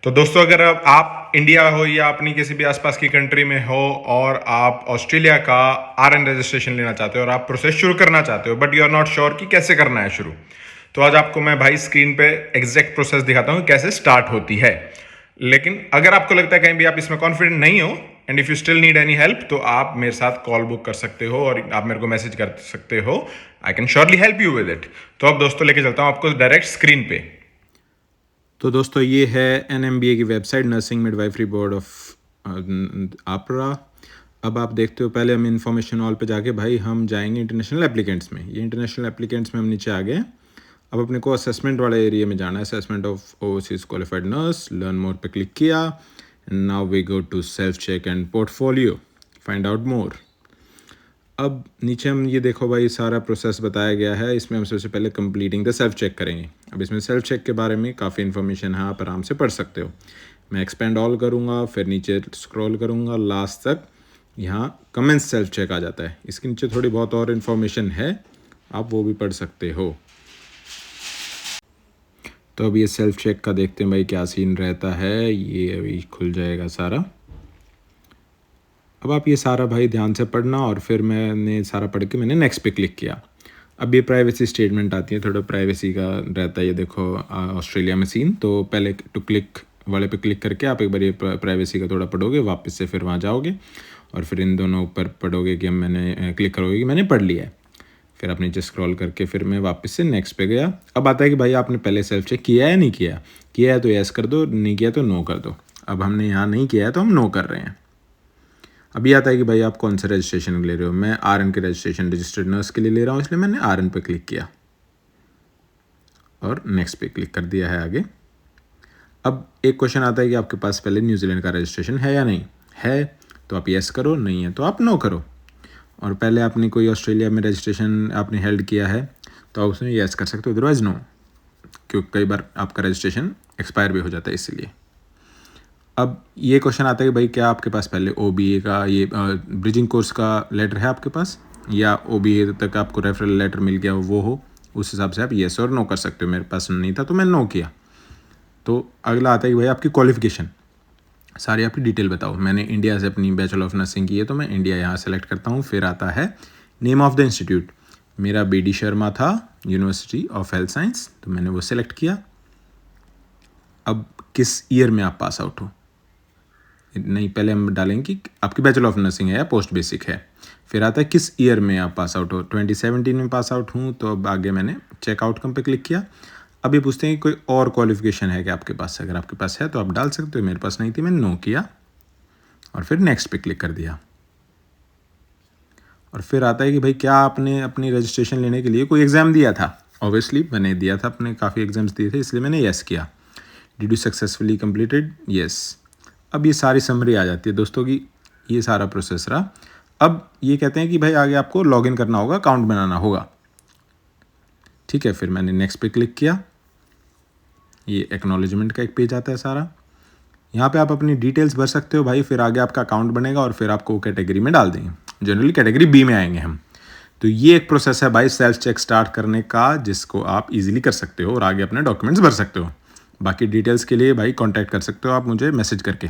तो दोस्तों अगर आप इंडिया हो या अपनी किसी भी आसपास की कंट्री में हो और आप ऑस्ट्रेलिया का आरएन रजिस्ट्रेशन लेना चाहते हो और आप प्रोसेस शुरू करना चाहते हो but you are not sure कि कैसे करना है शुरू, तो आज आपको मैं भाई स्क्रीन पे एग्जैक्ट प्रोसेस दिखाता हूँ कैसे स्टार्ट होती है। लेकिन अगर आपको लगता है कहीं भी आप इसमें कॉन्फिडेंट नहीं हो and if you still need any help, तो आप मेरे साथ कॉल बुक कर सकते हो और आप मेरे को मैसेज कर सकते हो। I can surely help you with it. तो अब दोस्तों लेके चलता हूँ आपको डायरेक्ट स्क्रीन पे। तो दोस्तों ये है NMBA की website, nursing midwifery board of APRA। अब आप देखते हो पहले हम इन्फॉर्मेशन ऑल पे जाके भाई हम जाएंगे इंटरनेशनल एप्लीकेंट्स में। ये इंटरनेशनल एप्लीकेंट्स में हम नीचे आ गए। अब अपने को असेसमेंट वाले एरिया में जाना है, assessment of overseas qualified nurse. Learn more पे क्लिक किया। Now we go to self check and portfolio, find out more. अब नीचे हम ये देखो भाई सारा प्रोसेस बताया गया है। इसमें हम सबसे पहले कंप्लीटिंग द सेल्फ चेक करेंगे। अब इसमें सेल्फ चेक के बारे में काफ़ी इन्फॉर्मेशन है, आप आराम से पढ़ सकते हो। मैं एक्सपेंड ऑल करूँगा, फिर नीचे स्क्रॉल करूँगा लास्ट तक। यहाँ कमेंस सेल्फ चेक आ जाता है। इसके नीचे थोड़ी बहुत और इन्फॉर्मेशन है, आप वो भी पढ़ सकते हो। तो अब ये सेल्फ चेक का देखते हैं भाई क्या सीन रहता है। ये अभी खुल जाएगा सारा। अब आप ये सारा भाई ध्यान से पढ़ना, और फिर मैंने सारा पढ़ के मैंने नेक्स्ट पे क्लिक किया। अब ये प्राइवेसी स्टेटमेंट आती है, थोड़ा प्राइवेसी का रहता है। ये देखो ऑस्ट्रेलिया में सीन, तो पहले टू क्लिक वाले पे क्लिक करके आप एक बार ये प्राइवेसी का थोड़ा पढ़ोगे, वापस से फिर वहाँ जाओगे और फिर इन दोनों ऊपर पढ़ोगे कि मैंने क्लिक करोगे कि मैंने पढ़ लिया है। फिर आप नीचे स्क्रॉल करके फिर मैं वापस से नेक्स्ट पे गया। अब आता है कि भाई आपने पहले सेल्फ चेक किया है नहीं किया। किया है तो यस कर दो, नहीं किया तो नो कर दो। अब हमने यहाँ नहीं किया है तो हम नो कर रहे हैं। अभी आता है कि भाई आप कौन सा रजिस्ट्रेशन ले रहे हो। मैं RN के रजिस्ट्रेशन रजिस्टर्ड नर्स के लिए ले रहा हूँ, इसलिए मैंने RN पे क्लिक किया और नेक्स्ट पे क्लिक कर दिया है आगे। अब एक क्वेश्चन आता है कि आपके पास पहले न्यूजीलैंड का रजिस्ट्रेशन है या नहीं है, तो आप यस करो, नहीं है तो आप नो करो। और पहले आपने कोई ऑस्ट्रेलिया में रजिस्ट्रेशन आपने हेल्ड किया है तो आप उसमें यस कर सकते हो, अदरवाइज नो, क्योंकि कई बार आपका रजिस्ट्रेशन एक्सपायर भी हो जाता है इसलिए। अब ये क्वेश्चन आता है कि भाई क्या आपके पास पहले OBA का ये ब्रिजिंग कोर्स का लेटर है आपके पास, या OBA तक आपको रेफरल लेटर मिल गया वो हो, उस हिसाब से आप येस और नो कर सकते हो। मेरे पास नहीं था तो मैं नो किया। तो अगला आता है कि भाई आपकी क्वालिफिकेशन, सारी आपकी डिटेल बताओ। मैंने इंडिया से अपनी बैचलर ऑफ नर्सिंग की है तो मैं इंडिया यहाँ सेलेक्ट करता हूँ। फिर आता है नेम ऑफ द इंस्टीट्यूट, मेरा BD शर्मा था, यूनिवर्सिटी ऑफ हेल्थ साइंस, तो मैंने वो सेलेक्ट किया। अब किस ईयर में आप पास आउट हो, नहीं पहले हम डालेंगे कि आपकी बैचलर ऑफ नर्सिंग है या पोस्ट बेसिक है। फिर आता है किस ईयर में आप पास आउट हो, 2017 में पास आउट हूँ, तो अब आगे मैंने चेक आउटकम पे क्लिक किया। अब ये पूछते हैं कि कोई और क्वालिफिकेशन है क्या आपके पास। अगर आपके पास है तो आप डाल सकते हो, मेरे पास नहीं थी, मैंने नो किया और फिर नेक्स्ट पे क्लिक कर दिया। और फिर आता है कि भाई क्या आपने अपनी रजिस्ट्रेशन लेने के लिए कोई एग्ज़ाम दिया था। ऑब्वियसली मैंने दिया था, अपने काफ़ी एग्ज़ाम्स दिए थे, इसलिए मैंने येस किया। Did you successfully completed, yes. अब ये सारी समरी आ जाती है दोस्तों की, ये सारा प्रोसेस रहा। अब ये कहते हैं कि भाई आगे आपको लॉगिन करना होगा, अकाउंट बनाना होगा। ठीक है, फिर मैंने नेक्स्ट पे क्लिक किया। ये एक्नॉलेजमेंट का एक पेज आता है सारा, यहाँ पे आप अपनी डिटेल्स भर सकते हो भाई। फिर आगे आपका अकाउंट बनेगा और फिर आपको कैटेगरी में डाल देंगे। जनरली कैटेगरी B में आएंगे हम। तो ये एक प्रोसेस है भाई सेल्फ चेक स्टार्ट करने का, जिसको आप इजीली कर सकते हो और आगे अपने डॉक्यूमेंट्स भर सकते हो। बाकी डिटेल्स के लिए भाई कांटेक्ट कर सकते हो आप मुझे मैसेज करके।